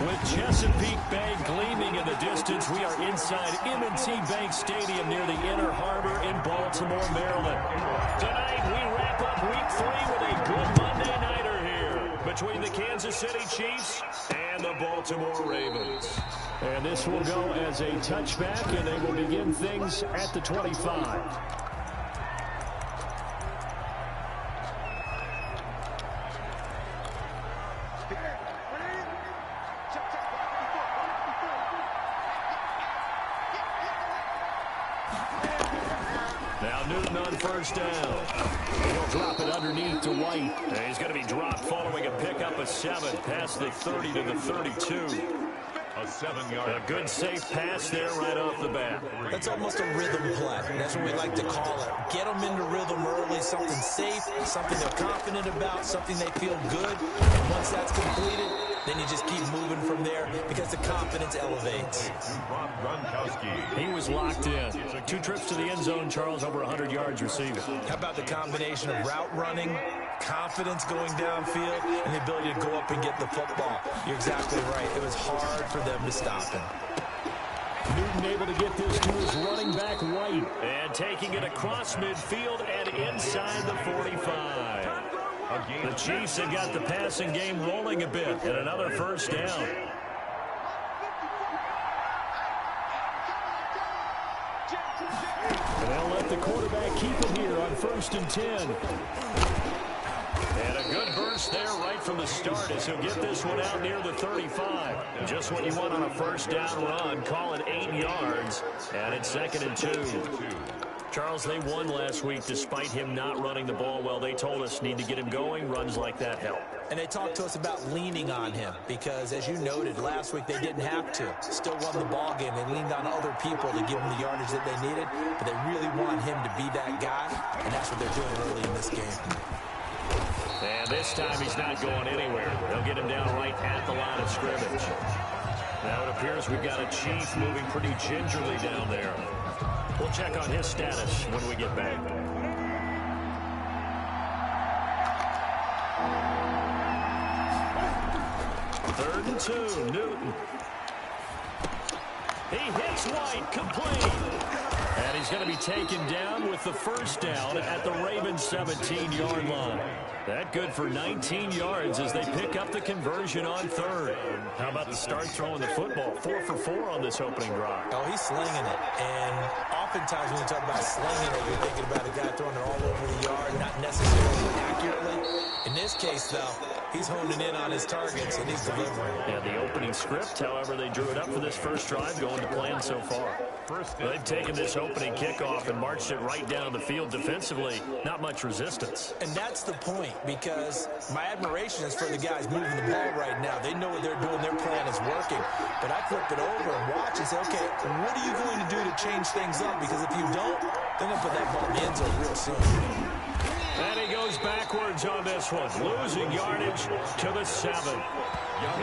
With Chesapeake Bay gleaming in the distance, we are inside M&T Bank Stadium near the Inner Harbor in Baltimore, Maryland. Tonight, we wrap up Week 3 with a good Monday nighter here between the Kansas City Chiefs and the Baltimore Ravens. And this will go as a touchback, and they will begin things at the 25. Now Newton on first down. He'll drop it underneath to White. And he's going to be dropped following a pickup of 7 past the 30 to the 32. A 7-yard. A good safe pass there right off the bat. That's almost a rhythm play. That's what we like to call it. Get them into rhythm early, something safe, something they're confident about, something they feel good. And once that's completed, then you just keep moving from there because the confidence elevates. He was locked in. 2 trips to the end zone, Charles, over 100 yards receiving. How about the combination of route running, confidence going downfield, and the ability to go up and get the football? You're exactly right. It was hard for them to stop him. Newton able to get this to his running back, White. And taking it across midfield and inside the 45. The Chiefs have got the passing game rolling a bit, and another first down. And they'll let the quarterback keep it here on 1st and 10. And a good burst there right from the start as he'll get this one out near the 35. Just what you want on a first down run. Call it 8 yards, and it's 2nd and 2. Charles, they won last week despite him not running the ball well. They told us need to get him going. Runs like that help. And they talked to us about leaning on him because, as you noted, last week they didn't have to. Still won the ball game. They leaned on other people to give them the yardage that they needed, but they really want him to be that guy, and that's what they're doing early in this game. And this time he's not going anywhere. They'll get him down right at the line of scrimmage. Now it appears we've got a Chief moving pretty gingerly down there. We'll check on his status when we get back. Third and 2, Newton. He hits White, complete. And he's going to be taken down with the first down at the Ravens' 17-yard line. That good for 19 yards as they pick up the conversion on 3rd. How about the start throwing the football? 4 for 4 on this opening drive. Oh, he's slinging it. And oftentimes when you talk about slinging it, you're thinking about a guy throwing it all over the yard, not necessarily accurately. In this case, though, he's honing in on his targets, and he's delivering. Yeah, the opening script, however, they drew it up for this first drive, going to plan so far. They've taken this opening kickoff and marched it right down the field defensively. Not much resistance. And that's the point, because my admiration is for the guys moving the ball right now. They know what they're doing. Their plan is working. But I flip it over and watch and say, okay, what are you going to do to change things up? Because if you don't, they're going to put that ball in the end zone real soon. And he goes backwards on this one, losing yardage to the 7.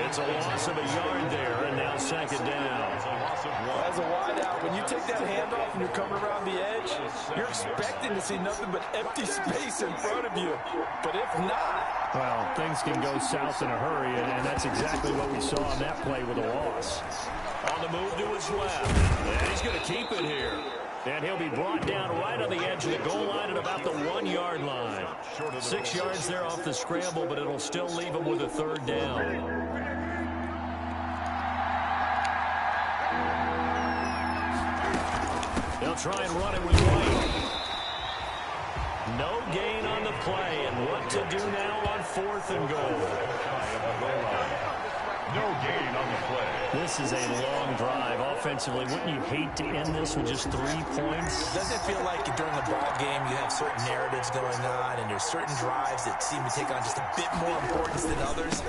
It's a loss of a yard there, and now 2nd down. As a wideout, when you take that handoff and you're coming around the edge, you're expecting to see nothing but empty space in front of you. But if not... Well, things can go south in a hurry, and that's exactly what we saw on that play with a loss. On the move to his left, and he's going to keep it here. And he'll be brought down right on the edge of the goal line at about the 1-yard line. 6 yards there off the scramble, but it'll still leave him with a 3rd down. They'll try and run it with White. No gain on the play, and what to do now on 4th and goal. No gain on the play. This is a long drive offensively. Wouldn't you hate to end this with just 3 points? Doesn't it feel like during a ball game you have certain narratives going on and there's certain drives that seem to take on just a bit more importance than others?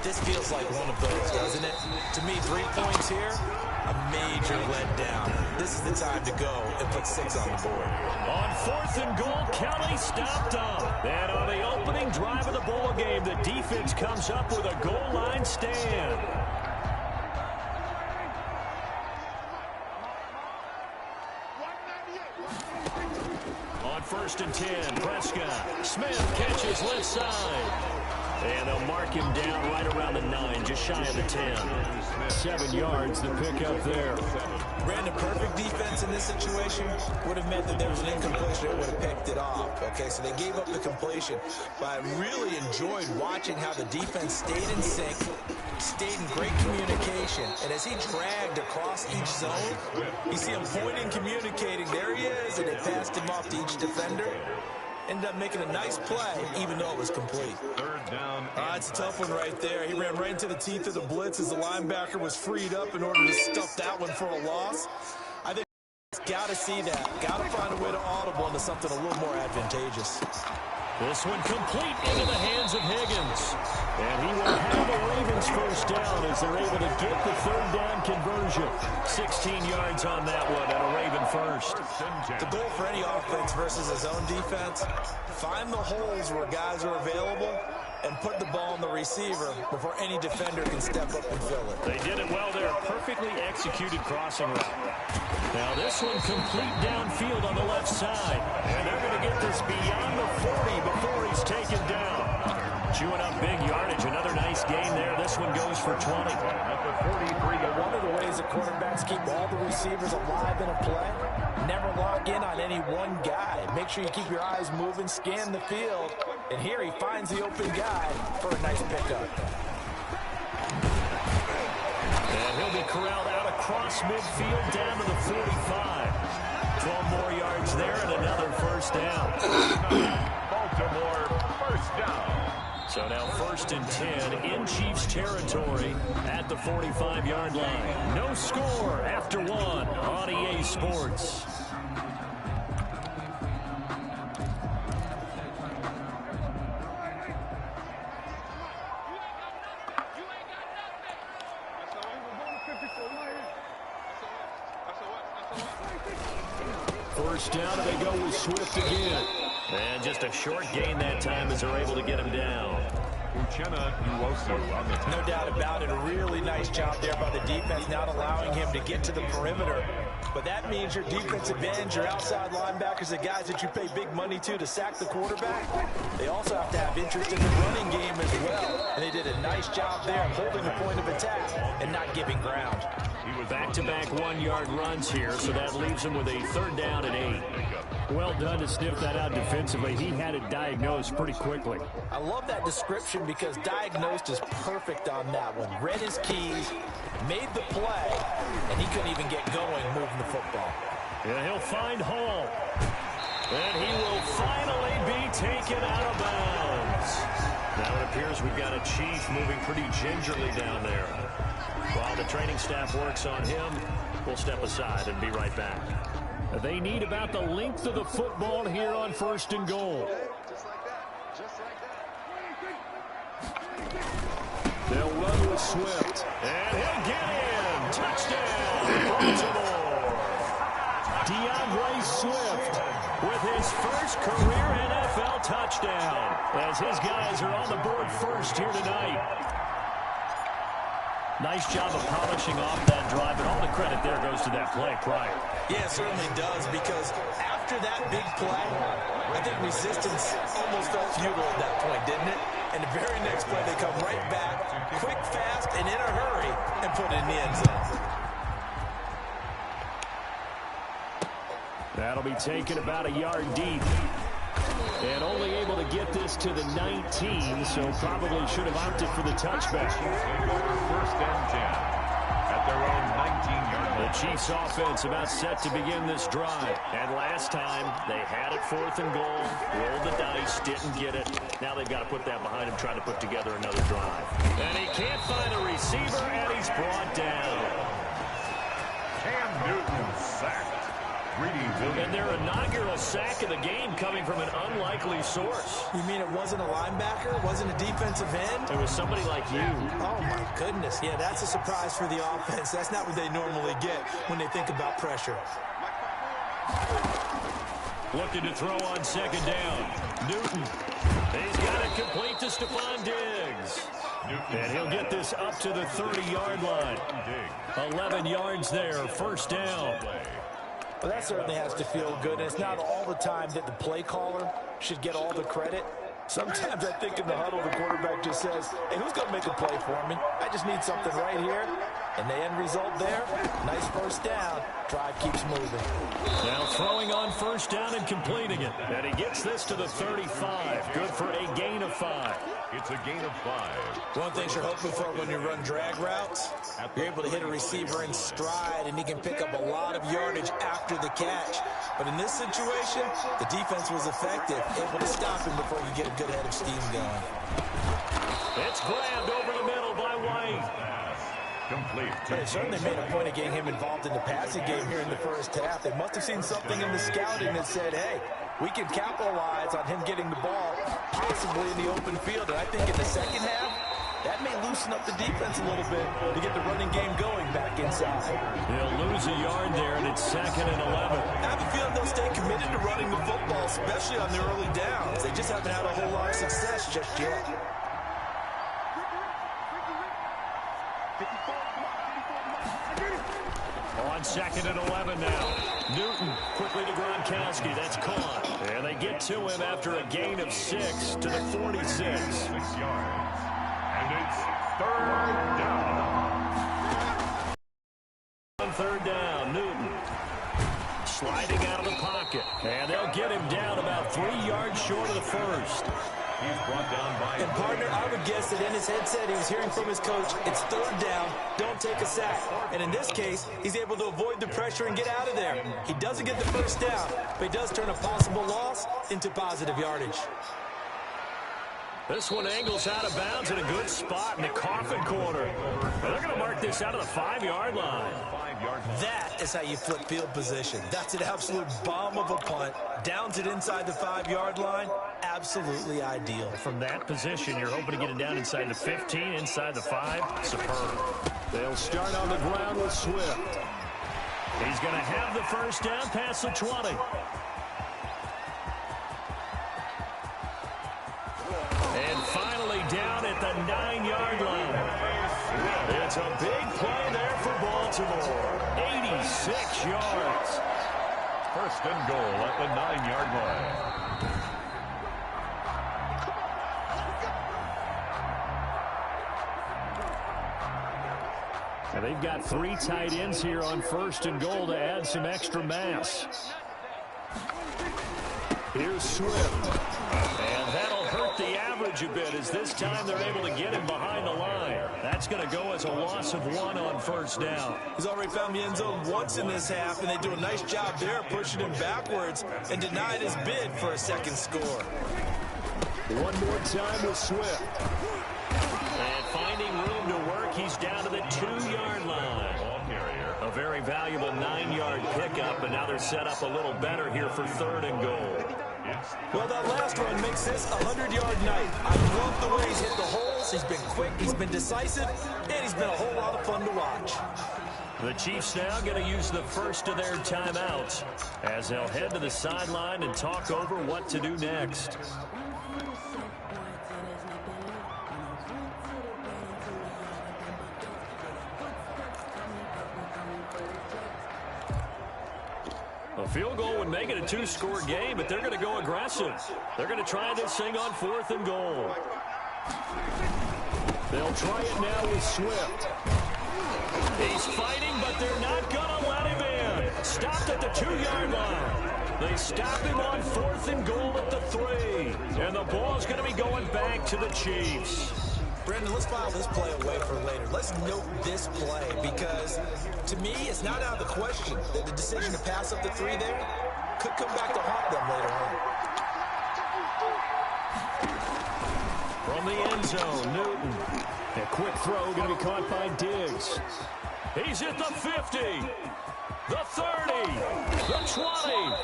This feels like one of those, doesn't it? To me, 3 points here, a major letdown. This is the time to go and put 6 on the board. On 4th and goal, Kelly stopped up. And on the opening drive of the ball game, the defense comes up with a goal line stand. On 1st and 10, Prescott. Smith catches left side. And they'll mark him down right around the 9, just shy of the 10. 7 yards, the pickup there. Brandon, perfect defense in this situation would have meant that there was an incompletion that would have picked it off. Okay, so they gave up the completion. But I really enjoyed watching how the defense stayed in sync, stayed in great communication. And as he dragged across each zone, you see him pointing, communicating. There he is, and they passed him off to each defender. Ended up making a nice play, even though it was complete. Third down. It's a tough one right there. He ran right into the teeth of the blitz as the linebacker was freed up in order to stuff that one for a loss. I think he's got to see that. Got to find a way to audible into something a little more advantageous. This one complete into the hands of Higgins. And he will have the Ravens first down as they're able to get the third down conversion. 16 yards on that one and a Raven first. The goal for any offense versus his own defense, find the holes where guys are available and put the ball in the receiver before any defender can step up and fill it. They did it well there. Perfectly executed crossing route. Now this one complete downfield on the left side. And they're going to get this beyond the 40 before he's taken down. Chewing up big yardage. Another nice gain there. This one goes for 20. At the 43. One of the ways that quarterbacks keep all the receivers alive in a play, never lock in on any one guy. Make sure you keep your eyes moving, scan the field, and here he finds the open guy for a nice pickup. And he'll be corralled out across midfield down to the 45. 12 more yards there and another first down. Baltimore, first down. So now 1st and 10 in Chiefs territory at the 45-yard line. No score after 1 on EA Sports. First down, and they go with Swift again. And just a short gain that time as they're able to get him down. No doubt about it. A really nice job there by the defense, not allowing him to get to the perimeter. But that means your defensive ends, your outside linebackers, the guys that you pay big money to sack the quarterback, they also have to have interest in the running game as well. And they did a nice job there of holding the point of attack and not giving ground. Back-to-back 1-yard runs here, so that leaves him with a 3rd down and 8. Well done to sniff that out defensively. He had it diagnosed pretty quickly. I love that description because diagnosed is perfect on that one. Read his keys, made the play, and he couldn't even get going moving the football. Yeah, he'll find Hall. And he will finally be taken out of bounds. Now it appears we've got a Chief moving pretty gingerly down there. While the training staff works on him, we'll step aside and be right back. They need about the length of the football here on 1st and goal. They'll run with Swift. And he'll get in. Touchdown, Baltimore. DeAndre Swift with his first career NFL touchdown as his guys are on the board first here tonight. Nice job of polishing off that drive, and all the credit there goes to that play prior. Yeah, it certainly does, because after that big play, I think resistance almost felt futile at that point, didn't it? And the very next play, they come right back, quick, fast, and in a hurry, and put it in the end zone. That'll be taken about a yard deep. And only able to get this to the 19, so probably should have opted for the touchback. 1st and 10 at their own 19-yard line. The Chiefs offense about set to begin this drive. And last time, they had it 4th and goal, rolled the dice, didn't get it. Now they've got to put that behind him, try to put together another drive. And he can't find a receiver, and he's brought down. Cam Newton sacked. And their inaugural sack of the game coming from an unlikely source. You mean it wasn't a linebacker? It wasn't a defensive end? It was somebody like you. Oh, my goodness. Yeah, that's a surprise for the offense. That's not what they normally get when they think about pressure. Looking to throw on 2nd down. Newton. He's got it complete to Stephon Diggs. And he'll get this up to the 30-yard line. 11 yards there, 1st down. Well, that certainly has to feel good. And it's not all the time that the play caller should get all the credit. Sometimes I think in the huddle, the quarterback just says, hey, who's going to make a play for me? I just need something right here. And the end result there, nice first down. Drive keeps moving. Now throwing on first down and completing it. And he gets this to the 35. Good for a gain of 5. It's a gain of 5. One thing you're hoping for when you run drag routes, you're able to hit a receiver in stride, and he can pick up a lot of yardage after the catch. But in this situation, the defense was effective, able to stop him before you get a good head of steam going. It's grabbed over the middle by White. Complete. They certainly made a point of getting him involved in the passing game here in the first half. They must have seen something in the scouting that said, hey, we can capitalize on him getting the ball possibly in the open field. And I think in the second half, that may loosen up the defense a little bit to get the running game going back inside. They'll lose a yard there, and it's 2nd and 11. I have a feeling they'll stay committed to running the football, especially on their early downs. They just haven't had a whole lot of success just yet. On 2nd and 11 now. Newton quickly to Gronkowski. That's caught. And they get to him after a gain of 6 to the 46. 6 yards. And it's 3rd down. On 3rd down, Newton sliding out of the pocket. And they'll get him down about 3 yards short of the first. He's brought down by... And, partner, I would guess that in his headset he was hearing from his coach, it's 3rd down, don't take a sack. And in this case, he's able to avoid the pressure and get out of there. He doesn't get the first down, but he does turn a possible loss into positive yardage. This one angles out of bounds in a good spot in the coffin corner. And they're going to mark this out of the 5-yard line. That is how you flip field position. That's an absolute bomb of a punt. Downs it inside the 5-yard line. Absolutely ideal. From that position, you're hoping to get it down inside the 15, inside the 5. Superb. They'll start on the ground with Swift. He's going to have the first down past the 20. And finally down at the 9-yard line. It's a big play there for Baltimore. 86 yards. 1st and goal at the 9-yard line. And they've got 3 tight ends here on 1st and goal to add some extra mass. Here's Swift. And that'll hurt the average a bit as this time they're able to get him behind the line. That's going to go as a loss of 1 on 1st down. He's already found the end zone once in this half, and they do a nice job there pushing him backwards and denied his bid for a second score. One more time with Swift. And finding room to work, he's down to the 2-yard line. A very valuable 9-yard pickup, and now they're set up a little better here for 3rd and goal. Well, that last run makes this a 100-yard night. I love the way he's hit the holes. He's been quick, he's been decisive, and he's been a whole lot of fun to watch. The Chiefs now going to use the first of their timeouts as they'll head to the sideline and talk over what to do next. A field goal would make it a 2-score game, but they're going to go aggressive. They're going to try this thing on 4th and goal. They'll try it now with Swift. He's fighting, but they're not going to let him in. Stopped at the 2-yard line. They stop him on 4th and goal at the 3. And the ball's going to be going back to the Chiefs. Brandon, let's file this play away for later. Let's note this play because, to me, it's not out of the question that the decision to pass up the 3 there could come back to haunt them later on. From the end zone, Newton. A quick throw going to be caught by Diggs. He's at the 50, the 30, the 20.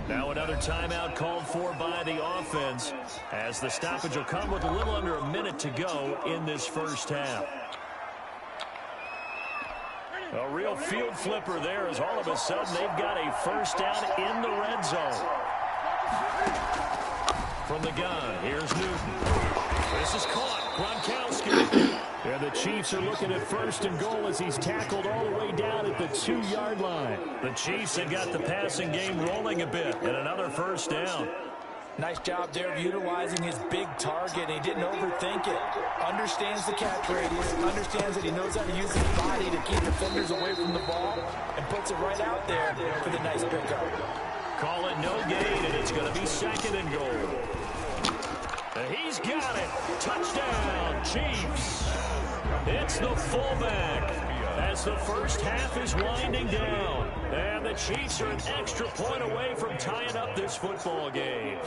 Now another timeout called for by the offense as the stoppage will come with a little under a minute to go in this first half. A real field flipper there as all of a sudden they've got a first down in the red zone. From the gun, here's Newton. This is caught. Gronkowski. And the Chiefs are looking at 1st and goal as he's tackled all the way down at the 2-yard line. The Chiefs have got the passing game rolling a bit and another first down. Nice job there of utilizing his big target. He didn't overthink it. Understands the catch radius. Understands that he knows how to use his body to keep defenders away from the ball. And puts it right out there for the nice pickup. Call it no gain, and it's going to be 2nd and goal. And he's got it. Touchdown, Chiefs. It's the fullback as the first half is winding down. And the Chiefs are an extra point away from tying up this football game.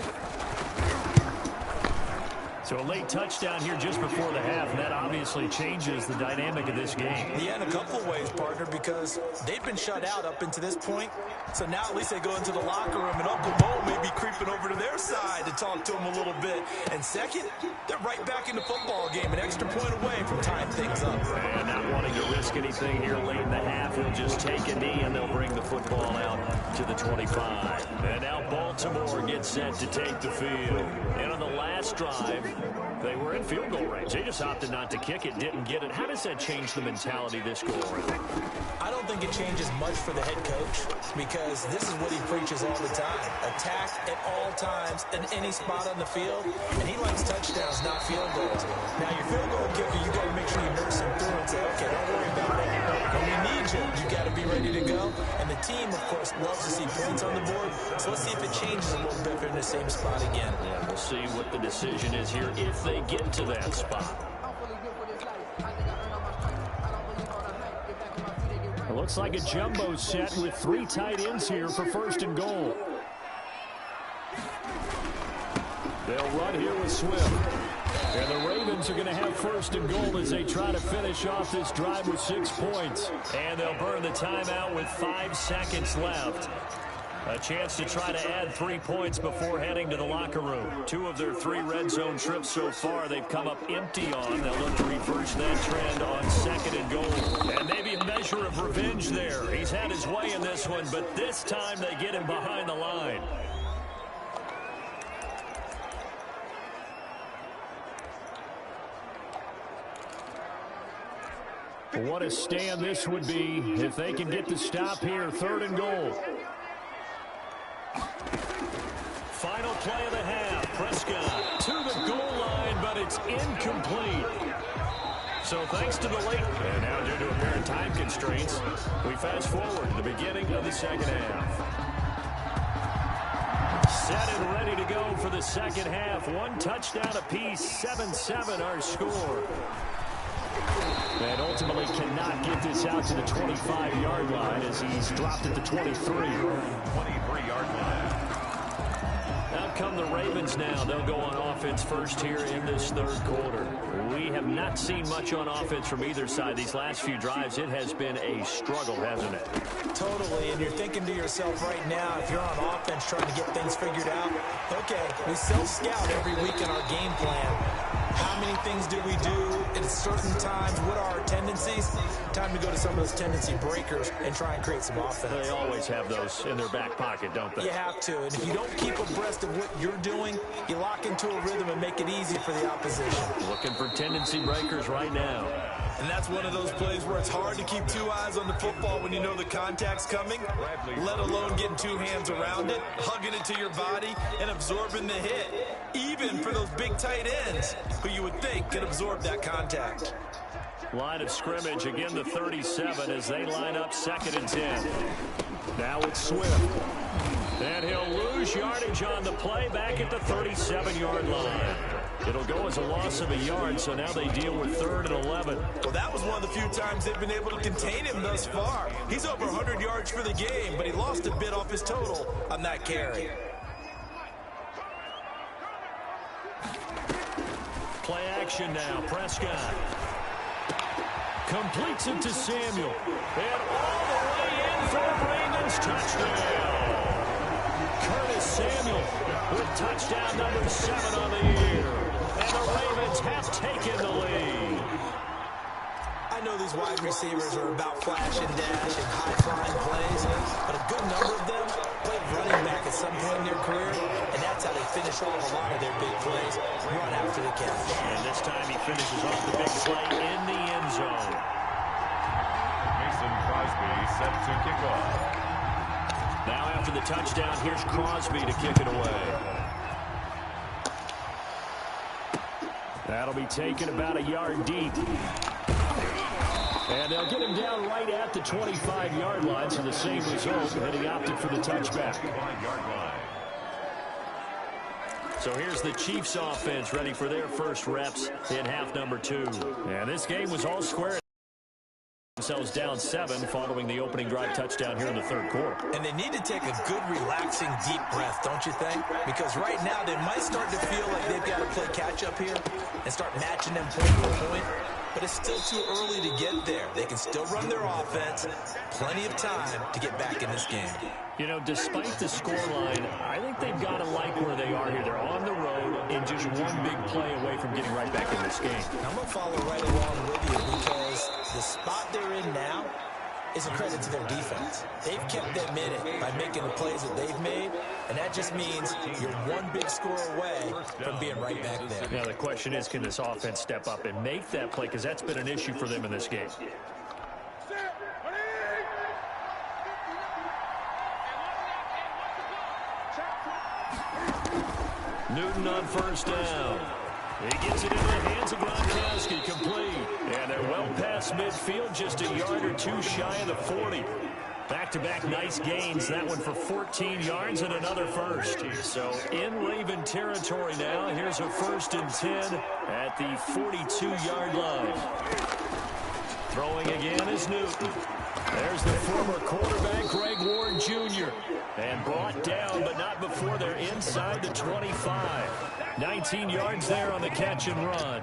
So a late touchdown here just before the half, and that obviously changes the dynamic of this game. Yeah, in a couple of ways, partner, because they've been shut out up until this point. So now at least they go into the locker room, and Uncle Mo may be creeping over to their side to talk to them a little bit. And second, they're right back in the football game, an extra point away from tying things up. And not wanting to risk anything here late in the half, he'll just take a knee, and they'll bring the football out to the 25. And now Baltimore gets set to take the field. And on the last drive, they were in field goal range. They just opted not to kick it, didn't get it. How does that change the mentality this go around? I don't think it changes much for the head coach because this is what he preaches all the time. Attack at all times in any spot on the field, and he likes touchdowns, not field goals. Now, your field goal kicker, you got to make sure you nurse him through and say, okay, don't worry about it. When we need you, you got to be ready to go. And the team, of course, loves to see points on the board. So let's see if it changes a little bit if they're in the same spot again. Yeah, we'll see what the decision is here if they get to that spot. It looks like a jumbo set with 3 tight ends here for 1st and goal. They'll run here with Swift. And the Ravens are going to have 1st and goal as they try to finish off this drive with 6 points. And they'll burn the timeout with 5 seconds left. A chance to try to add 3 points before heading to the locker room. 2 of their 3 red zone trips so far they've come up empty on. They'll look to reverse that trend on 2nd and goal. And maybe a measure of revenge there. He's had his way in this one, but this time they get him behind the line. What a stand this would be if they can get the stop here. 3rd and goal. Final play of the half. Prescott to the goal line, but it's incomplete. So thanks to the late, and now due to apparent time constraints, we fast forward to the beginning of the 2nd half. Set and ready to go for the 2nd half. 1 touchdown apiece, 7-7 our score. And ultimately cannot get this out to the 25-yard line as he's dropped at the 23. 23-yard line. Out come the Ravens now. They'll go on offense first here in this 3rd quarter. We have not seen much on offense from either side. These last few drives, it has been a struggle, hasn't it? Totally, and you're thinking to yourself right now, if you're on offense trying to get things figured out, okay, we self-scout every week in our game plan. How many things do we do at certain times? What are our tendencies? Time to go to some of those tendency breakers and try and create some offense. They always have those in their back pocket, don't they? You have to, and if you don't keep abreast of what you're doing, you lock into a rhythm and make it easy for the opposition. Looking for tendency breakers right now. And that's one of those plays where it's hard to keep 2 eyes on the football when you know the contact's coming, let alone getting 2 hands around it, hugging it to your body, and absorbing the hit. Even for those big tight ends who you would think could absorb that contact. Line of scrimmage, again the 37 as they line up 2nd and 10. Now it's Swift. And he'll lose yardage on the play back at the 37-yard line. It'll go as a loss of a yard, so now they deal with 3rd and 11. Well, that was one of the few times they've been able to contain him thus far. He's over 100 yards for the game, but he lost a bit off his total on that carry. Play action now. Prescott completes it to Samuel. And all the way in for a Ravens touchdown. Curtis Samuel with touchdown number 7 on the year. And the Ravens have taken the lead. I know these wide receivers are about flash and dash and high-flying plays, but a good number of them played running back at some point in their career, and that's how they finish off a lot of their big plays, run after the catch. And this time he finishes off the big play in the end zone. Mason Crosby set to kick off. Now after the touchdown, here's Crosby to kick it away. That'll be taken about a yard deep. And they'll get him down right at the 25-yard line, so the same result, and he opted for the touchback. So here's the Chiefs offense ready for their first reps in half number 2. And this game was all square. Themselves down 7 following the opening drive touchdown here in the third quarter. And they need to take a good, relaxing, deep breath, don't you think? Because right now they might start to feel like they've got to play catch-up here and start matching them point for point. But it's still too early to get there. They can still run their offense. Plenty of time to get back in this game. You know, despite the scoreline, I think they've got to like where they are here. They're on the road and just one big play away from getting right back in this game. I'm going to follow right along with you because the spot they're in now is a credit to their defense. They've kept them in it by making the plays that they've made, and that just means you're one big score away from being right back there. Now, the question is, can this offense step up and make that play? Because that's been an issue for them in this game. Newton on first down. He gets it into the hands of Gronkowski, complete. And they're well past midfield, just a yard or two shy of the 40. Back-to-back nice gains, that one for 14 yards and another first. So in Raven territory now, here's a 1st and 10 at the 42-yard line. Throwing again is Newton. There's the former quarterback, Greg Ward Jr. And brought down, but not before they're inside the 25. 19 yards there on the catch and run.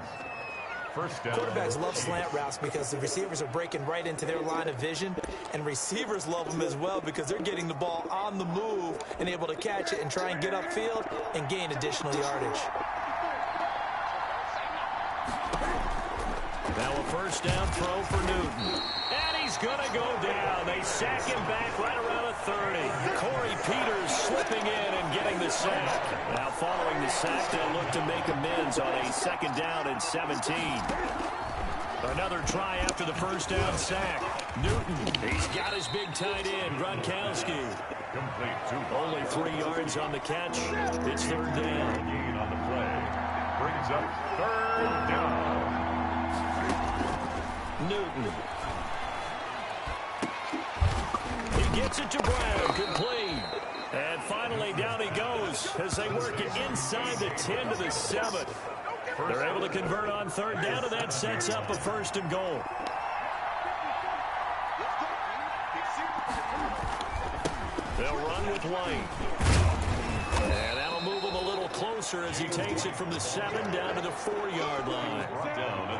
First down. Quarterbacks love slant routes because the receivers are breaking right into their line of vision, and receivers love them as well because they're getting the ball on the move and able to catch it and try and get upfield and gain additional yardage. Now a first down throw for Newton. And he's going to go down. They sack him back right around a 30. Corey Peters slipping in and getting the sack. Now following the sack, they'll look to make amends on a 2nd down and 17. Another try after the first down sack. Newton, he's got his big tight end, Gronkowski. Complete. Only 3 yards on the catch. It's 3rd down. Gain on the play. Brings up 3rd down. Newton. He gets it to Brown, complete. And finally down he goes as they work it inside the 10 to the 7. They're able to convert on 3rd down, and that sets up a 1st and goal. They'll run with White. And that'll move him a little closer as he takes it from the 7 down to the 4-yard line.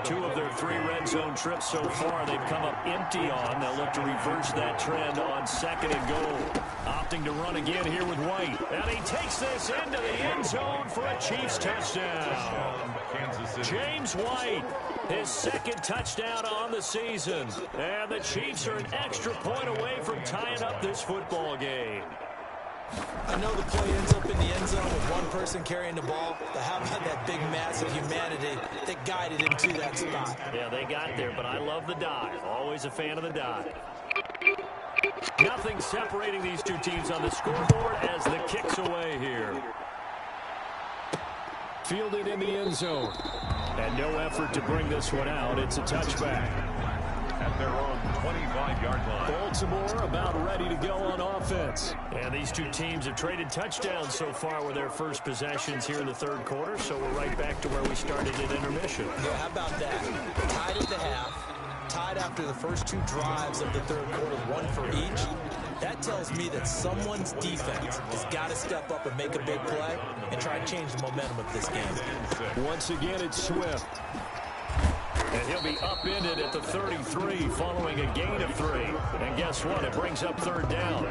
2 of their 3 red zone trips so far they've come up empty on. They'll look to reverse that trend on 2nd and goal. Opting to run again here with White. And he takes this into the end zone for a Chiefs touchdown. James White, his 2nd touchdown on the season. And the Chiefs are an extra point away from tying up this football game. I know the play ends up in the end zone with one person carrying the ball, but how about that big mass of humanity that guided him to that spot? Yeah, they got there, but I love the dive. Always a fan of the dive. Nothing separating these two teams on the scoreboard as the kick's away here. Fielded in the end zone. And no effort to bring this one out. It's a touchback. At their own 25-yard line. Baltimore about ready to go on offense. And these two teams have traded touchdowns so far with their first possessions here in the 3rd quarter, so we're right back to where we started at intermission. Yeah, how about that? Tied at the half, tied after the first 2 drives of the 3rd quarter, 1 for each. That tells me that someone's defense has got to step up and make a big play and try and change the momentum of this game. Once again, it's Swift. And he'll be upended at the 33 following a gain of 3. And guess what? It brings up 3rd down.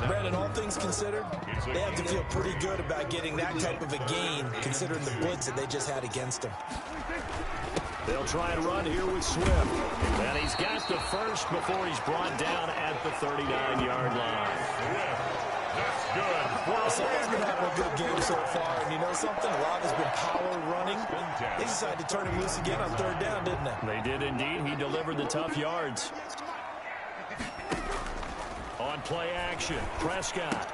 Brandon, all things considered, they have to feel pretty good about getting that type of a gain considering the blitz that they just had against them. They'll try and run here with Swift. And he's got the first before he's brought down at the 39-yard line. That's good. So he's been having a good game so far, and you know something? A lot has been power running. They decided to turn him loose again on 3rd down, didn't they? They did indeed. He delivered the tough yards. On play action, Prescott.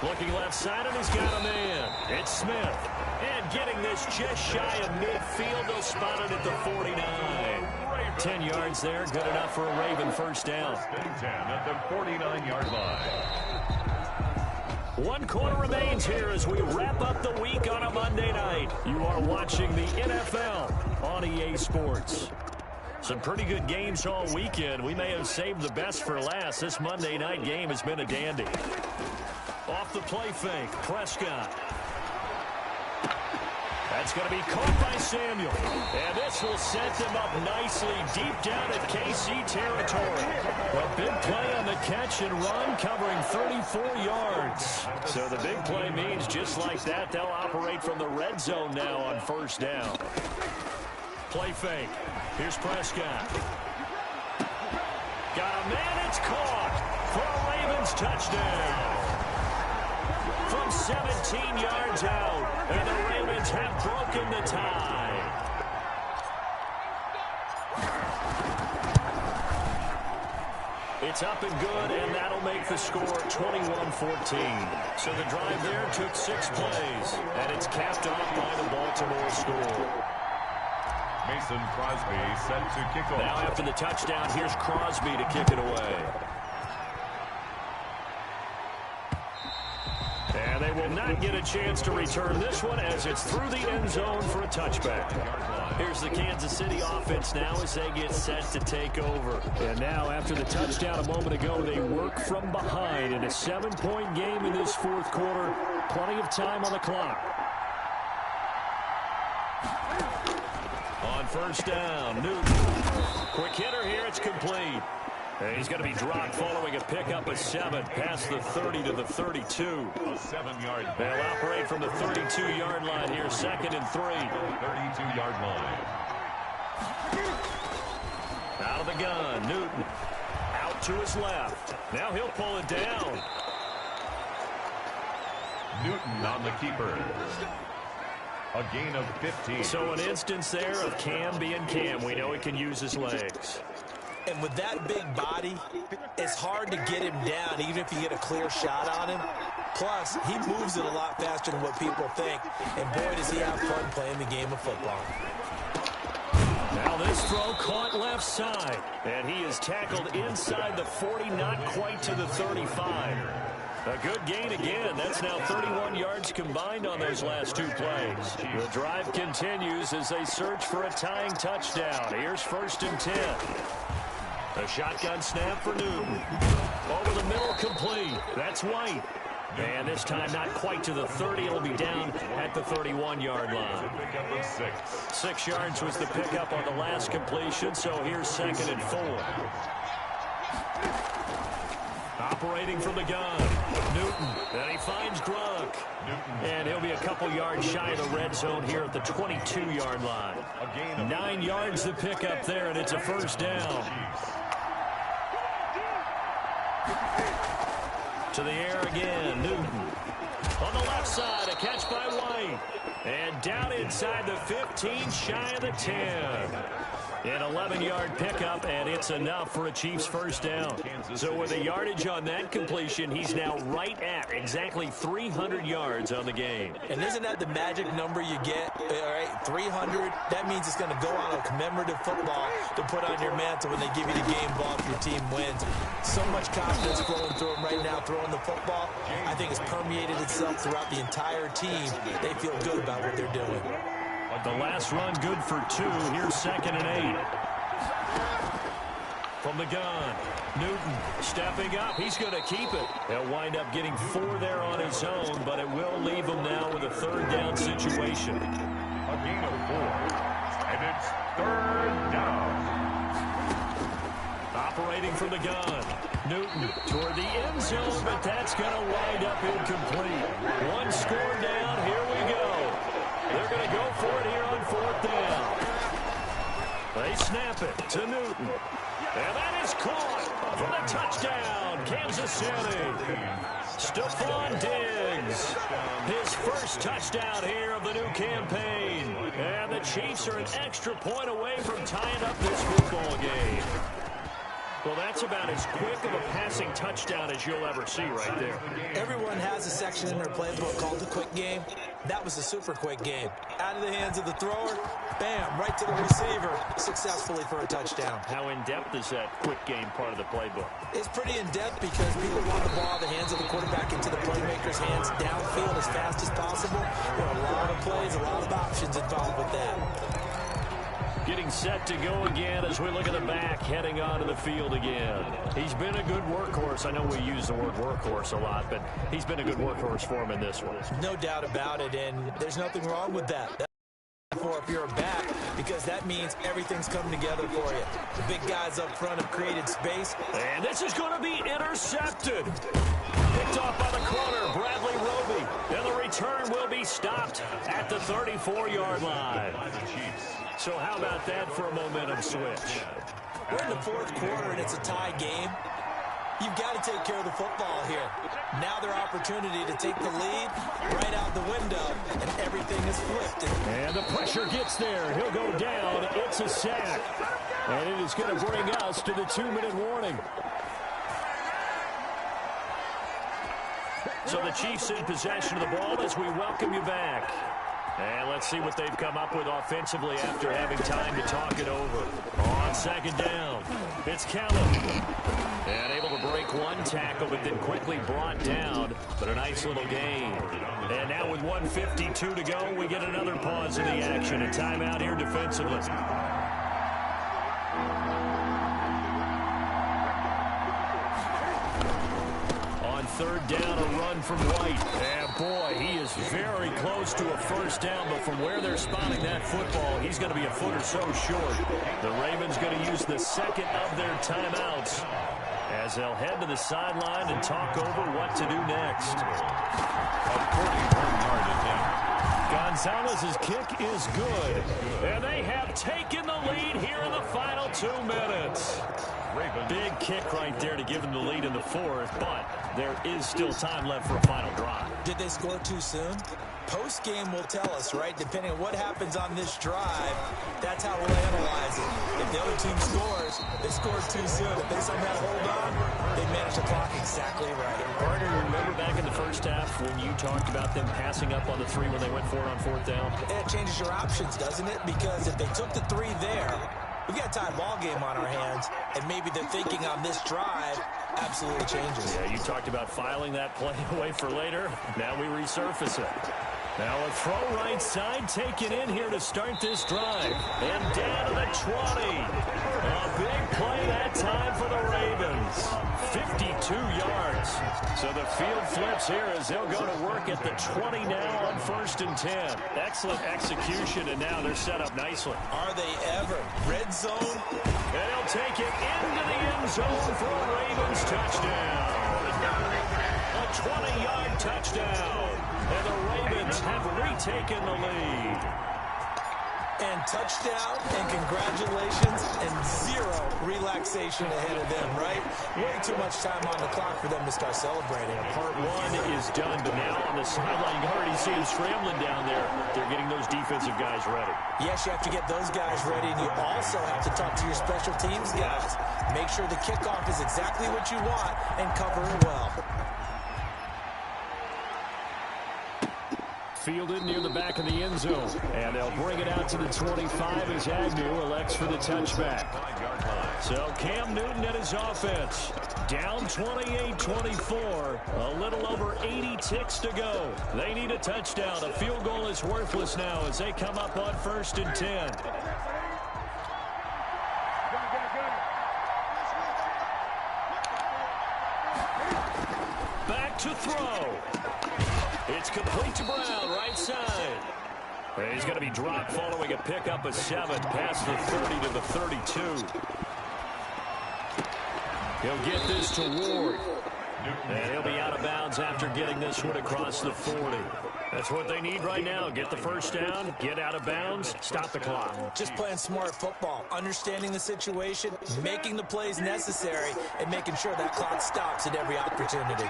Looking left side, and he's got a man. It's Smith. And getting this just shy of midfield, they'll spot it at the 49. 10 yards there, good enough for a Raven first down. 10 at the 49-yard line. 1 quarter remains here as we wrap up the week on a Monday night. You are watching the NFL on EA Sports. Some pretty good games all weekend. We may have saved the best for last. This Monday night game has been a dandy. Off the play fake, Prescott. That's going to be caught by Samuel. And this will set them up nicely deep down at KC territory. A big play on the catch and run, covering 34 yards. So the big play means just like that, they'll operate from the red zone now on first down. Play fake. Here's Prescott. Got a man, it's caught for a Ravens touchdown. From 17 yards out, and the Ravens have broken the tie. It's up and good, and that'll make the score 21-14. So the drive there took 6 plays, and it's capped off by the Baltimore score. Mason Crosby set to kick off. Now after the touchdown, here's Crosby to kick it away. And they will not get a chance to return this one as it's through the end zone for a touchback. Here's the Kansas City offense now as they get set to take over. And now after the touchdown a moment ago, they work from behind in a 7-point game in this fourth quarter. Plenty of time on the clock. On first down, Newton. Quick hitter here, it's complete. And he's going to be dropped following a pickup of 7 past the 30 to the 32. A 7-yard. They'll operate from the 32-yard line here, 2nd and 3. 32-yard line. Out of the gun, Newton. Out to his left. Now he'll pull it down. Newton on the keeper. A gain of 15. So an instance there of Cam being Cam. We know he can use his legs. And with that big body, it's hard to get him down, even if you get a clear shot on him. Plus, he moves it a lot faster than what people think. And boy, does he have fun playing the game of football. Now this throw caught left side. And he is tackled inside the 40, not quite to the 35. A good gain again. That's now 31 yards combined on those last 2 plays. The drive continues as they search for a tying touchdown. Here's 1st and 10. A shotgun snap for Newton. Over the middle, complete. That's White. And this time not quite to the 30. It'll be down at the 31-yard line. 6 yards was the pickup on the last completion, so here's 2nd and 4. Operating from the gun, Newton. And he finds Gronk. And he'll be a couple yards shy of the red zone here at the 22-yard line. 9 yards the pickup there, and it's a first down. To the air again, Newton. On the left side, a catch by White. And down inside the 15, shy of the 10. An 11-yard pickup, and it's enough for a Chiefs first down. So with the yardage on that completion, he's now right at exactly 300 yards on the game. And isn't that the magic number you get? All right, 300. That means it's going to go on a commemorative football to put on your mantle when they give you the game ball if your team wins. So much confidence flowing through him right now, throwing the football. I think it's permeated itself throughout the entire team. They feel good about what they're doing. The last run good for 2. Here's 2nd and 8. From the gun, Newton stepping up. He's going to keep it. He'll wind up getting 4 there on his own, but it will leave him now with a 3rd down situation. A gain of 4. And it's 3rd down. Operating from the gun, Newton toward the end zone, but that's going to wind up incomplete. 1 score down. Here we go. They're going to go for it here on 4th down. They snap it to Newton. And that is caught for the touchdown, Kansas City. Stephon Diggs, his first touchdown here of the new campaign. And the Chiefs are an extra point away from tying up this football game. Well, that's about as quick of a passing touchdown as you'll ever see right there. Everyone has a section in their playbook called the quick game. That was a super quick game. Out of the hands of the thrower, bam, right to the receiver, successfully for a touchdown. How in-depth is that quick game part of the playbook? It's pretty in-depth because people want the ball out of the hands of the quarterback into the playmaker's hands downfield as fast as possible. There are a lot of plays, a lot of options involved with that. Getting set to go again as we look at the back, heading onto the field again. He's been a good workhorse. I know we use the word workhorse a lot, but he's been a good workhorse for him in this one. No doubt about it, and there's nothing wrong with that. For if you're a back, because that means everything's coming together for you. The big guys up front have created space. And this is going to be intercepted. Picked off by the corner, Bradley Roby. And the return will be stopped at the 34-yard line. So how about that for a momentum switch? We're in the fourth quarter, and it's a tie game. You've got to take care of the football here. Now their opportunity to take the lead right out the window, and everything is flipped. And the pressure gets there. He'll go down. It's a sack. And it is going to bring us to the 2-minute warning. So the Chiefs in possession of the ball as we welcome you back. And let's see what they've come up with offensively after having time to talk it over. On second down, it's Callum. And able to break one tackle, but then quickly brought down. But a nice little gain. And now with 1:52 to go, we get another pause in the action. A timeout here defensively. Third down, a run from White. And boy, he is very close to a first down, but from where they're spotting that football, he's going to be a foot or so short. The Ravens going to use the second of their timeouts as they'll head to the sideline and talk over what to do next. Gonzalez's kick is good, and they have taken the lead here in the final 2 minutes. Big kick right there to give them the lead in the fourth, but there is still time left for a final drive. Did they score too soon? Post-game will tell us, right? Depending on what happens on this drive, that's how we'll analyze it. If the other team scores, they scored too soon. If they somehow hold on, they manage the clock exactly right. Partner, remember back in the first half when you talked about them passing up on the 3 when they went for it on fourth down? And it changes your options, doesn't it? Because if they took the 3 there, we've got a tie ball game on our hands, and maybe the thinking on this drive absolutely changes. Yeah, you talked about filing that play away for later. Now we resurface it. Now a throw right side taken in here to start this drive. And down to the 20. A big play that time for the Ravens. 52 yards. So the field flips here as they'll go to work at the 20 now on 1st and 10. Excellent execution, and now they're set up nicely. Are they ever? Red zone. And he'll take it into the end zone for a Ravens touchdown. A 20-yard touchdown. And the Ravens have retaken the lead. And touchdown, and congratulations, and 0 relaxation ahead of them, right? Way too much time on the clock for them to start celebrating. Part 1 is done, but now on the sideline, you already see them scrambling down there. They're getting those defensive guys ready. Yes, you have to get those guys ready, and you also have to talk to your special teams guys. Make sure the kickoff is exactly what you want and cover it well. Fielded near the back of the end zone. And they'll bring it out to the 25 as Agnew elects for the touchback. So Cam Newton and his offense down 28-24. A little over 80 ticks to go. They need a touchdown. A field goal is worthless now as they come up on 1st and 10. Back to throw. It's complete to Brown, right side. He's going to be dropped following a pickup of 7 past the 30 to the 32. He'll get this to Ward. And he'll be out of bounds after getting this one across the 40. That's what they need right now. Get the first down, get out of bounds, stop the clock. Just playing smart football, understanding the situation, making the plays necessary, and making sure that clock stops at every opportunity.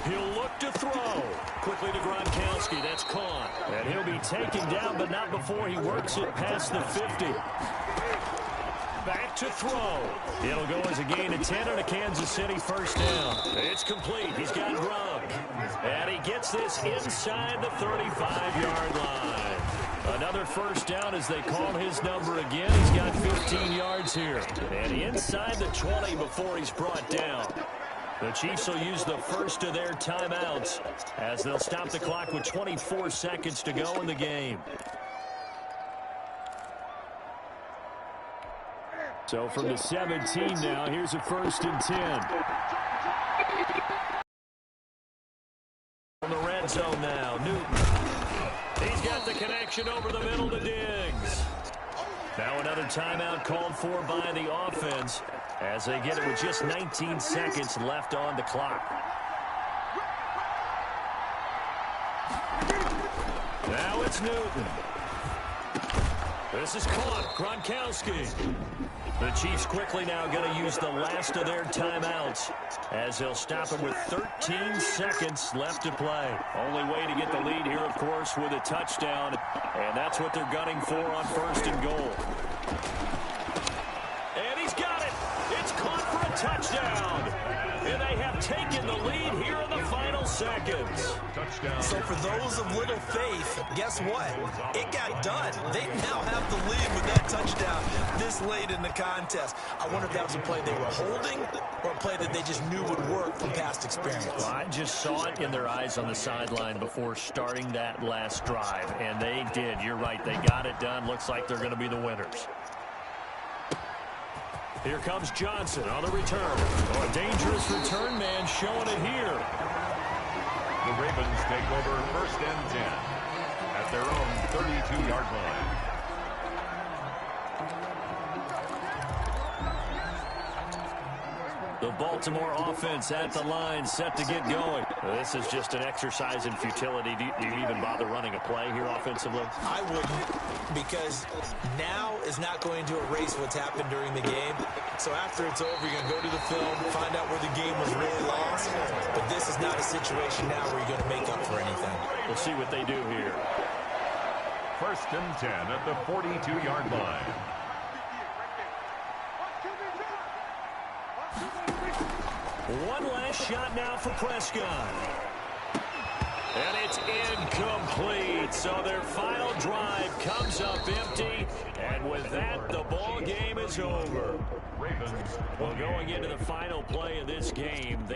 He'll look to throw. Quickly to Gronkowski. That's caught. And he'll be taken down, but not before he works it past the 50. Back to throw. It'll go as a gain of 10 and a Kansas City first down. It's complete. He's got Gronk. And he gets this inside the 35-yard line. Another first down as they call his number again. He's got 15 yards here. And inside the 20 before he's brought down. The Chiefs will use the first of their timeouts as they'll stop the clock with 24 seconds to go in the game. So from the 17 now, here's a 1st and 10. From the red zone now, Newton. He's got the connection over the middle to Diggs. Now another timeout called for by the offense as they get it with just 19 seconds left on the clock. Now it's Newton. This is caught. Gronkowski. The Chiefs quickly now going to use the last of their timeouts as they'll stop him with 13 seconds left to play. Only way to get the lead here, of course, with a touchdown. And that's what they're gunning for on 1st and goal. And he's got it. It's caught for a touchdown. And they have taken the lead here in the final seconds. Touchdown. So for those of little faith, guess what? It got done. They now have the lead with that touchdown this late in the contest. I wonder if that was a play they were holding or a play that they just knew would work from past experience. Well, I just saw it in their eyes on the sideline before starting that last drive, and they did. You're right. They got it done. Looks like they're going to be the winners. Here comes Johnson on the return. Oh, a dangerous return man showing it here. The Ravens take over 1st and 10 at their own 32-yard line. The Baltimore offense at the line, set to get going. This is just an exercise in futility. Do you even bother running a play here offensively? I wouldn't, because now is not going to erase what's happened during the game. So after it's over, you're going to go to the film, find out where the game was really lost. But this is not a situation now where you're going to make up for anything. We'll see what they do here. 1st and 10 at the 42-yard line. One last shot now for Prescott. And it's incomplete. So their final drive comes up empty. And with that, the ball game is over. Ravens. Well, going into the final play of this game, they